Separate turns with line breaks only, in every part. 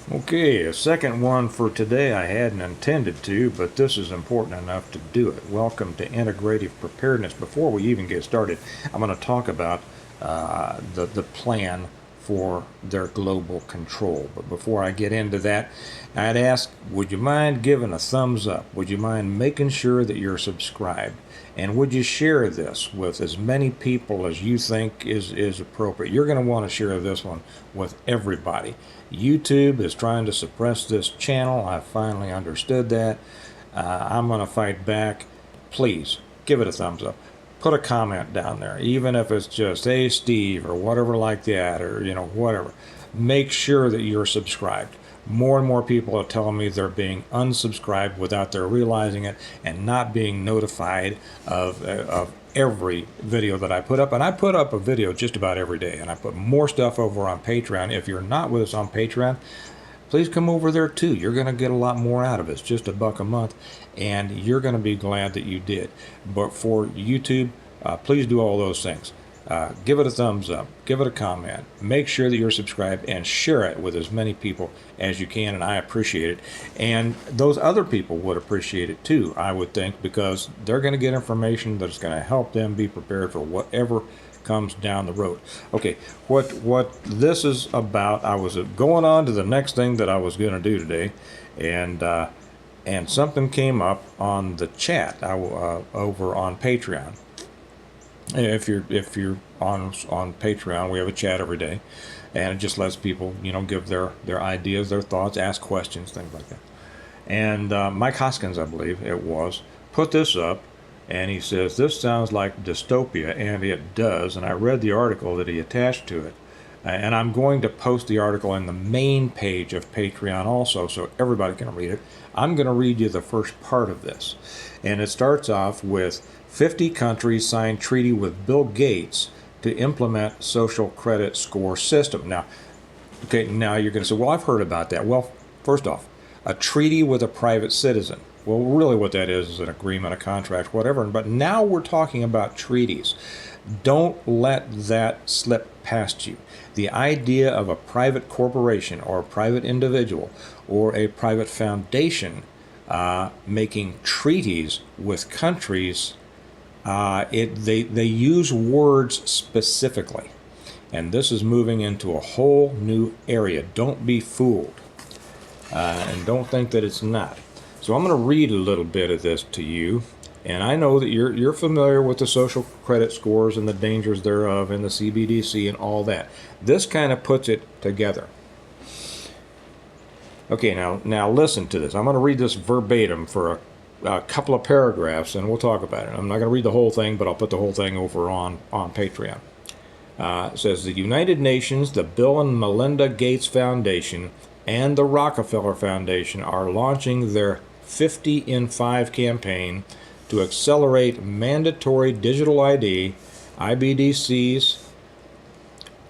Okay, a second one for today. I hadn't intended to, but this is important enough to do it. Welcome to Integrative Preparedness. Before we even get started, I'm going to talk about the plan for their global control. But before I get into that, I'd ask, would you mind giving a thumbs up? Would you mind making sure that you're subscribed? And would you share this with as many people as you think is appropriate? You're going to want to share this one with everybody. YouTube is trying to suppress this channel. I finally understood that. I'm going to fight back. Please give it a thumbs up. Put a comment down there, even if it's just, hey, Steve, or whatever like that, or, whatever. Make sure that you're subscribed. More and more people are telling me they're being unsubscribed without their realizing it and not being notified of every video that I put up. And I put up a video just about every day, and I put more stuff over on Patreon. If you're not with us on Patreon, please come over there too. You're going to get a lot more out of it. It's just $1 a month, and you're going to be glad that you did. But for YouTube, please do all those things. Give it a thumbs up, give it a comment, make sure that you're subscribed, and share it with as many people as you can, and I appreciate it. And those other people would appreciate it too, I would think, because they're going to get information that's going to help them be prepared for whatever comes down the road. Okay, what this is about, I was going on to the next thing that I was going to do today, and something came up on the chat over on Patreon. If you're on Patreon, we have a chat every day, and it just lets people give their ideas, their thoughts, ask questions, things like that. And Mike Hoskins, I believe it was, put this up, and he says this sounds like dystopia, and it does. And I read the article that he attached to it, and I'm going to post the article in the main page of Patreon also, so everybody can read it. I'm going to read you the first part of this, and it starts off with 50 countries signed treaty with Bill Gates to implement social credit score system. Now you're going to say, well, I've heard about that. Well, first off, a treaty with a private citizen. Well, really what that is an agreement, a contract, whatever. But now we're talking about treaties. Don't let that slip past you. The idea of a private corporation or a private individual or a private foundation making treaties with countries, they use words specifically, and this is moving into a whole new area. Don't be fooled, and don't think that it's not. So I'm going to read a little bit of this to you, and I know that you're familiar with the social credit scores and the dangers thereof, and the CBDC and all that. This kind of puts it together. Okay, now listen to this. I'm going to read this verbatim for a couple of paragraphs, and we'll talk about it. I'm not going to read the whole thing, but I'll put the whole thing over on Patreon. It says the United Nations, the Bill and Melinda Gates Foundation, and the Rockefeller Foundation are launching their 50 in 5 campaign to accelerate mandatory digital ID, IBDCs.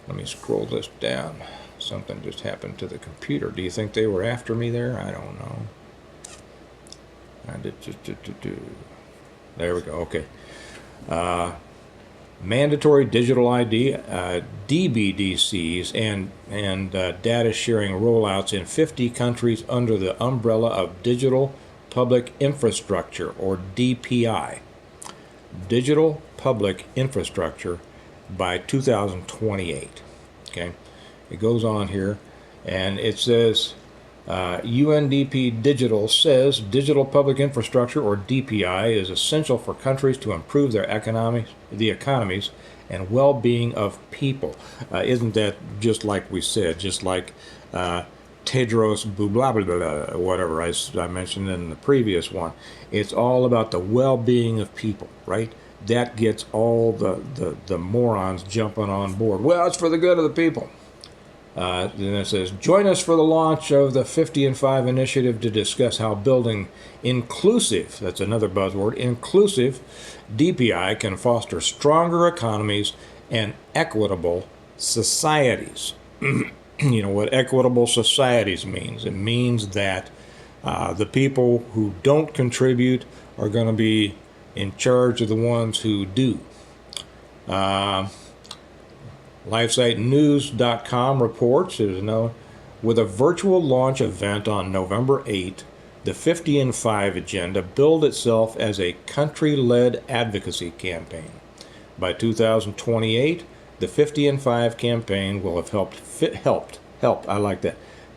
Let me scroll this down. Something just happened to the computer. Do you think they were after me there? I don't know. There we go. Okay. Mandatory digital ID, DBDCs, and data sharing rollouts in 50 countries under the umbrella of Digital Public Infrastructure, or DPI. Digital Public Infrastructure by 2028. Okay. It goes on here, and it says UNDP Digital says digital public infrastructure, or DPI, is essential for countries to improve their economies and well-being of people. Isn't that just like we said, just like Tedros blah, blah, blah, whatever I mentioned in the previous one? It's all about the well-being of people, right? That gets all the morons jumping on board. Well, it's for the good of the people. Then it says, join us for the launch of the 50 in 5 initiative to discuss how building inclusive, that's another buzzword, inclusive DPI can foster stronger economies and equitable societies. You know what equitable societies means? It means that the people who don't contribute are going to be in charge of the ones who do. LifeSiteNews.com reports there's no With a virtual launch event on November 8, the 50 in 5 agenda billed itself as a country-led advocacy campaign. By 2028, the 50 in 5 campaign will have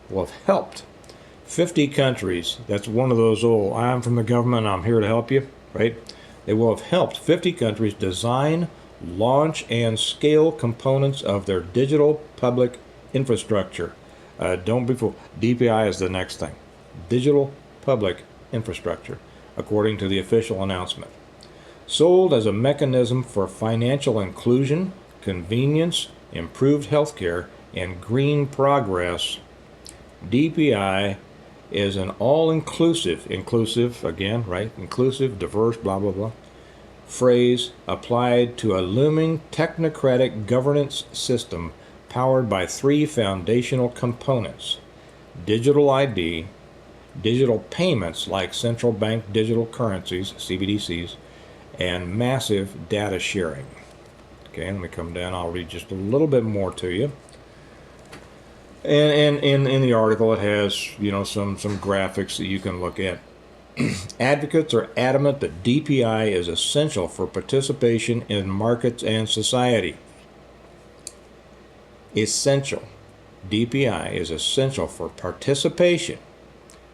will have helped 50 countries. That's one of those old, I'm from the government, I'm here to help you, right? They will have helped 50 countries design, launch, and scale components of their digital public infrastructure. Don't be fooled. DPI is the next thing. Digital public infrastructure, according to the official announcement. Sold as a mechanism for financial inclusion, convenience, improved healthcare, and green progress, DPI is an all-inclusive, again, right? Inclusive, diverse, blah, blah, blah, phrase applied to a looming technocratic governance system powered by 3 foundational components: digital ID, digital payments like central bank digital currencies, CBDCs, and massive data sharing. Okay, let me come down. I'll read just a little bit more to you. And in the article, it has, some graphics that you can look at. Advocates are adamant that DPI is essential for participation in markets and society. Essential. DPI is essential for participation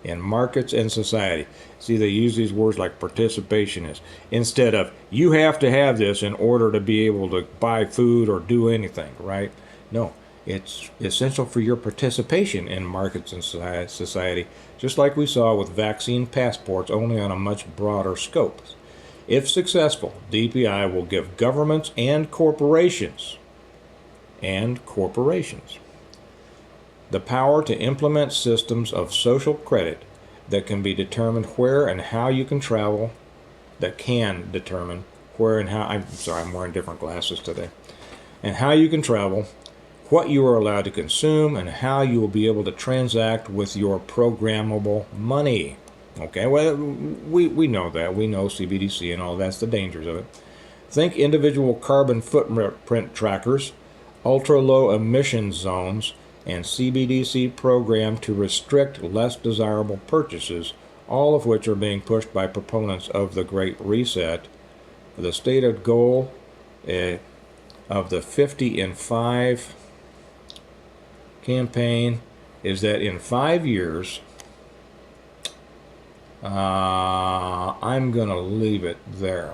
in markets and society. See, they use these words like participation is, instead of you have to have this in order to be able to buy food or do anything, right? No, it's essential for your participation in markets and society, just like we saw with vaccine passports, only on a much broader scope. If successful, DPI will give governments and corporations the power to implement systems of social credit that can be determined where and how you can travel, I'm wearing different glasses today, and how you can travel, what you are allowed to consume, and how you will be able to transact with your programmable money. Okay, well, we know that. We know CBDC and all that's the dangers of it. Think individual carbon footprint trackers, ultra-low emission zones, and CBDC program to restrict less desirable purchases, all of which are being pushed by proponents of the Great Reset. The stated goal of the 50 in 5 campaign is that in 5 years, I'm going to leave it there.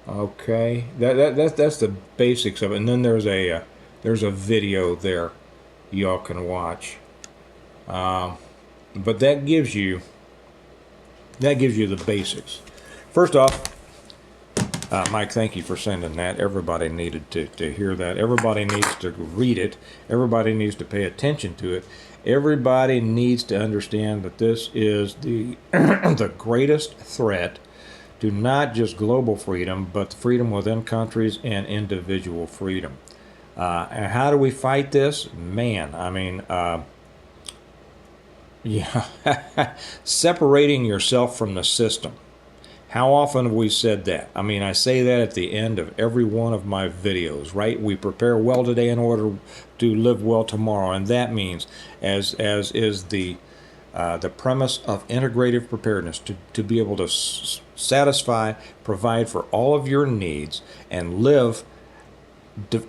Okay, that's the basics of it, and then there's a video there y'all can watch. But that gives you the basics. First off, Mike, thank you for sending that. Everybody needed to hear that. Everybody needs to read it. Everybody needs to pay attention to it. Everybody needs to understand that this is the the greatest threat to not just global freedom, but freedom within countries and individual freedom. And how do we fight this? Man, I mean, separating yourself from the system. How often have we said that? I mean, I say that at the end of every one of my videos, right? We prepare well today in order to live well tomorrow, and that means, as is the premise of integrative preparedness, to be able to satisfy, provide for all of your needs, and live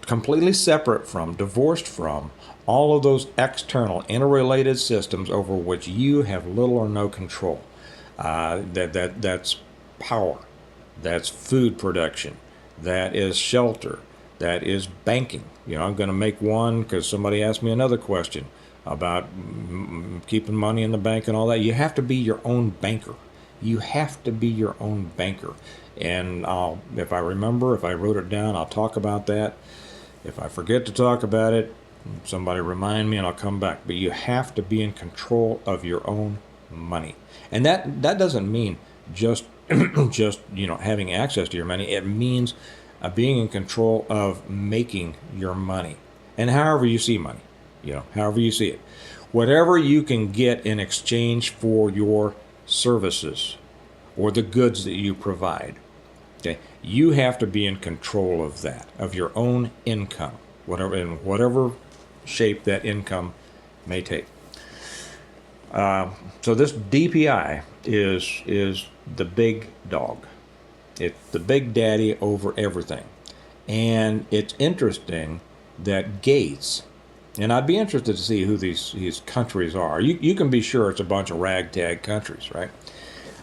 completely separate from, divorced from, all of those external, interrelated systems over which you have little or no control. That's power, that's food production, that is shelter, that is banking. I'm going to make one because somebody asked me another question about keeping money in the bank and all that. You have to be your own banker. You have to be your own banker. And if I remember, if I wrote it down, I'll talk about that. If I forget to talk about it, somebody remind me and I'll come back. But you have to be in control of your own money. And that doesn't mean just having access to your money. It means being in control of making your money. And however you see money, however you see it. Whatever you can get in exchange for your services or the goods that you provide. Okay, you have to be in control of that, of your own income, in whatever shape that income may take. So this DPI is the big dog. It's the big daddy over everything. And it's interesting that Gates, and I'd be interested to see who these countries are. You can be sure it's a bunch of ragtag countries, right?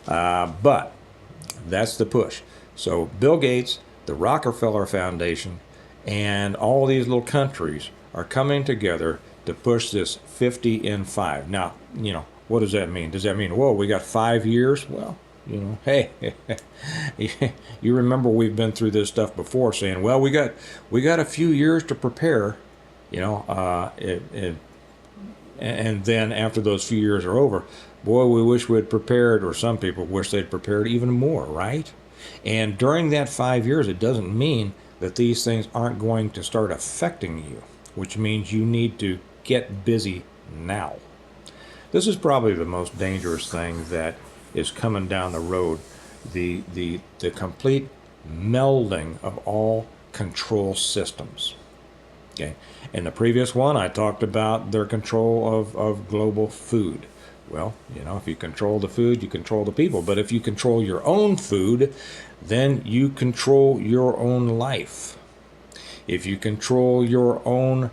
But that's the push. So Bill Gates, the Rockefeller Foundation, and all these little countries are coming together to push this 50 in 5. Now, what does that mean? Does that mean, whoa, we got 5 years? Well, hey, you remember we've been through this stuff before, saying, well, we got a few years to prepare, and then after those few years are over, boy, we wish we'd prepared, or some people wish they'd prepared even more, right? And during that 5 years, it doesn't mean that these things aren't going to start affecting you, which means you need to get busy now. This is probably the most dangerous thing that is coming down the road, the complete melding of all control systems. Okay. In the previous one, I talked about their control of global food. Well, if you control the food, you control the people. But if you control your own food, then you control your own life. If you control your own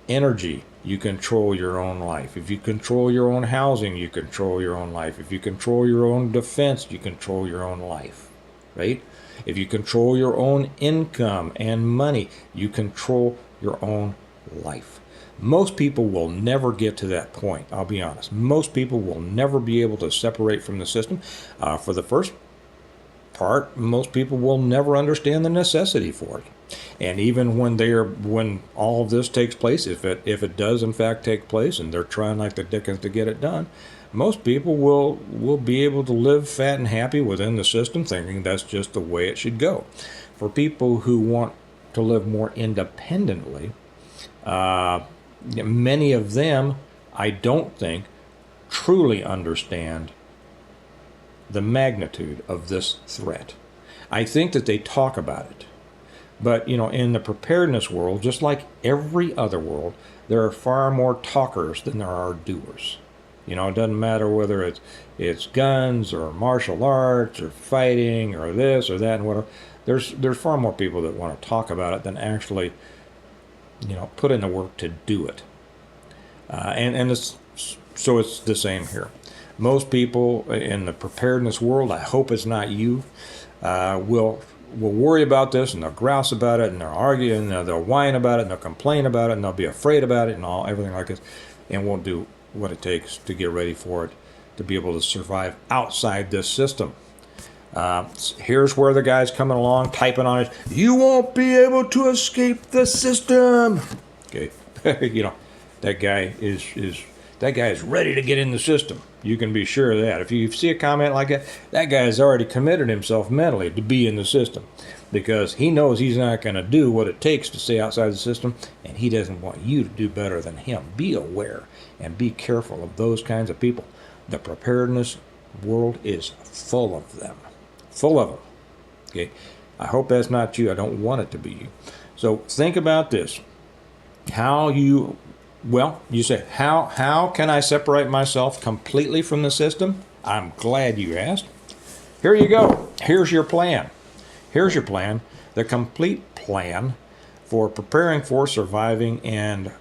energy, you control your own life. If you control your own housing, you control your own life. If you control your own defense, you control your own life, right? If you control your own income and money, you control your own life. Most people will never get to that point, I'll be honest. Most people will never be able to separate from the system. For the first part, most people will never understand the necessity for it. And even when all of this takes place, if it does in fact take place, and they're trying like the dickens to get it done, most people will be able to live fat and happy within the system, thinking that's just the way it should go. For people who want to live more independently, many of them, I don't think, truly understand the magnitude of this threat. I think that they talk about it. But, in the preparedness world, just like every other world, there are far more talkers than there are doers. It doesn't matter whether it's guns or martial arts or fighting or this or that and whatever. There's far more people that want to talk about it than actually, put in the work to do it. So it's the same here. Most people in the preparedness world, I hope it's not you, will worry about this, and they'll grouse about it, and they'll argue, and they'll whine about it, and they'll complain about it, and they'll be afraid about it, and everything like this, and won't do what it takes to get ready for it, to be able to survive outside this system. Here's where the guy's coming along, typing on it. You won't be able to escape the system. Okay, that guy is ready to get in the system. You can be sure of that. If you see a comment like that guy has already committed himself mentally to be in the system, because he knows he's not going to do what it takes to stay outside the system, and he doesn't want you to do better than him. Be aware and be careful of those kinds of people. The preparedness world is full of them. Full of them. Okay? I hope that's not you. I don't want it to be you. So think about this. You say, how can I separate myself completely from the system? I'm glad you asked. Here you go. Here's your plan. Here's your plan. The complete plan for preparing for, surviving, and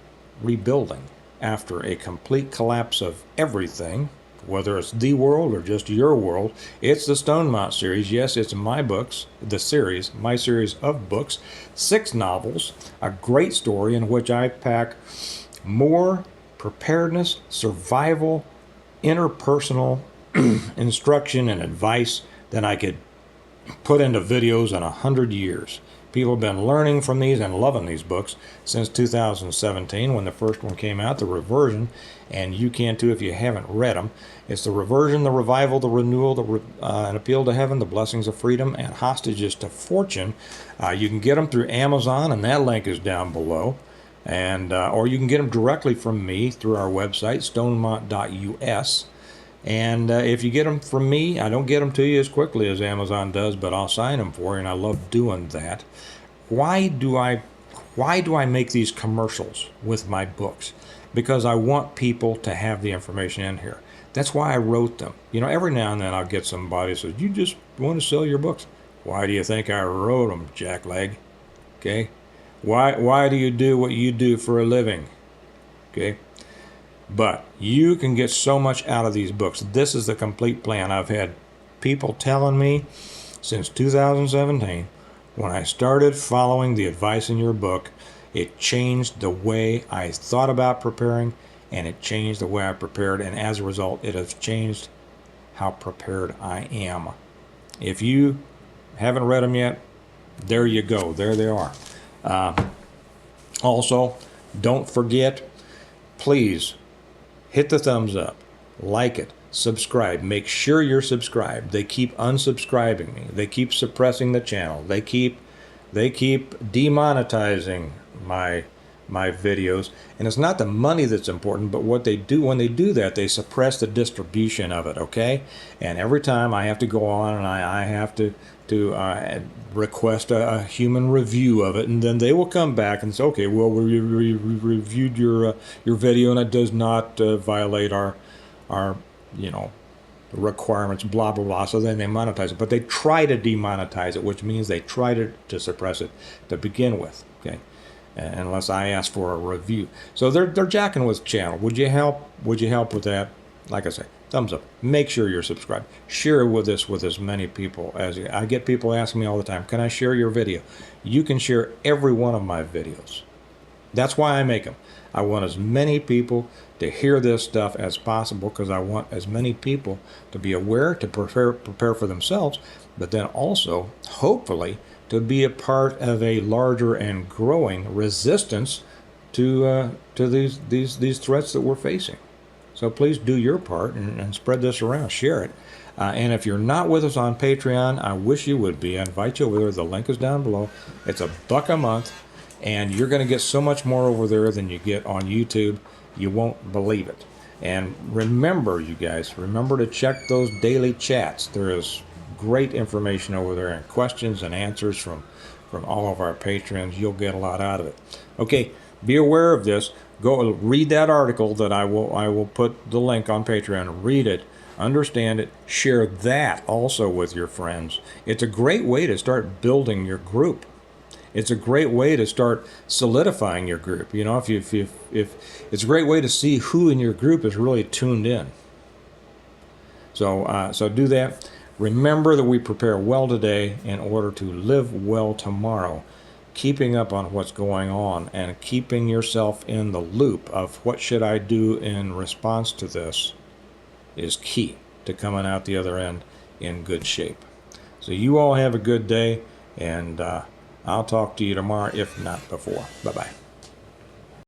rebuilding after a complete collapse of everything, whether it's the world or just your world. It's the Stonemont series. Yes, it's my books, my series of books, 6 novels, a great story in which I pack more preparedness, survival, interpersonal instruction and advice than I could put into videos in 100 years. People have been learning from these and loving these books since 2017 when the first one came out, The Reversion, and you can too if you haven't read them. It's The Reversion, The Revival, The Renewal, An Appeal to Heaven, The Blessings of Freedom, and Hostages to Fortune. You can get them through Amazon, and that link is down below. And or you can get them directly from me through our website, stonemont.us. And if you get them from me, I don't get them to you as quickly as Amazon does, but I'll sign them for you, and I love doing that. Why do I make these commercials with my books? because I want people to have the information in here. That's why I wrote them. You know, every now and then I'll get somebody who says, you just want to sell your books. Why do you think I wrote them, jackleg? Okay? Why do you do what you do for a living? Okay? But you can get so much out of these books. This is the complete plan. I've had people telling me since 2017, when I started following the advice in your book, it changed the way I thought about preparing, and it changed the way I prepared, and as a result, it has changed how prepared I am. If you haven't read them yet, there you go. There they are. Also, don't forget, please hit the thumbs up, like it, subscribe. Make sure you're subscribed. They keep unsubscribing me. They keep suppressing the channel. They keep demonetizing my videos. And it's not the money that's important, but what they do when they do that, they suppress the distribution of it, okay? And every time I have to go on and I have to request a human review of it, and then they will come back and say, okay, well, we reviewed your video and it does not violate our requirements, blah, blah, blah. So then they monetize it. But they try to demonetize it, which means they try to suppress it to begin with, okay? Unless I ask for a review. So they're jacking with the channel. Would you help? Would you help with that? Like I say, thumbs up. Make sure you're subscribed. Share with this with as many people as you. I get people asking me all the time, can I share your video? You can share every one of my videos. That's why I make them. I want as many people to hear this stuff as possible, because I want as many people to be aware, to prepare for themselves, but then also, hopefully, to be a part of a larger and growing resistance to these threats that we're facing. So please do your part and spread this around, share it. And if you're not with us on Patreon, I wish you would be. I invite you over there. The link is down below. It's $1 a month, and you're going to get so much more over there than you get on YouTube. You won't believe it. And remember, you guys, remember to check those daily chats. There is great information over there, and questions and answers from all of our patrons. You'll get a lot out of it. Okay, be aware of this. Go read that article that I will put the link on Patreon. Read it, understand it, share that also with your friends. It's a great way to start building your group. It's a great way to start solidifying your group. You know, if it's a great way to see who in your group is really tuned in. So do that. Remember that we prepare well today in order to live well tomorrow. Keeping up on what's going on and keeping yourself in the loop of what should I do in response to this is key to coming out the other end in good shape. So you all have a good day, and I'll talk to you tomorrow, if not before. Bye-bye.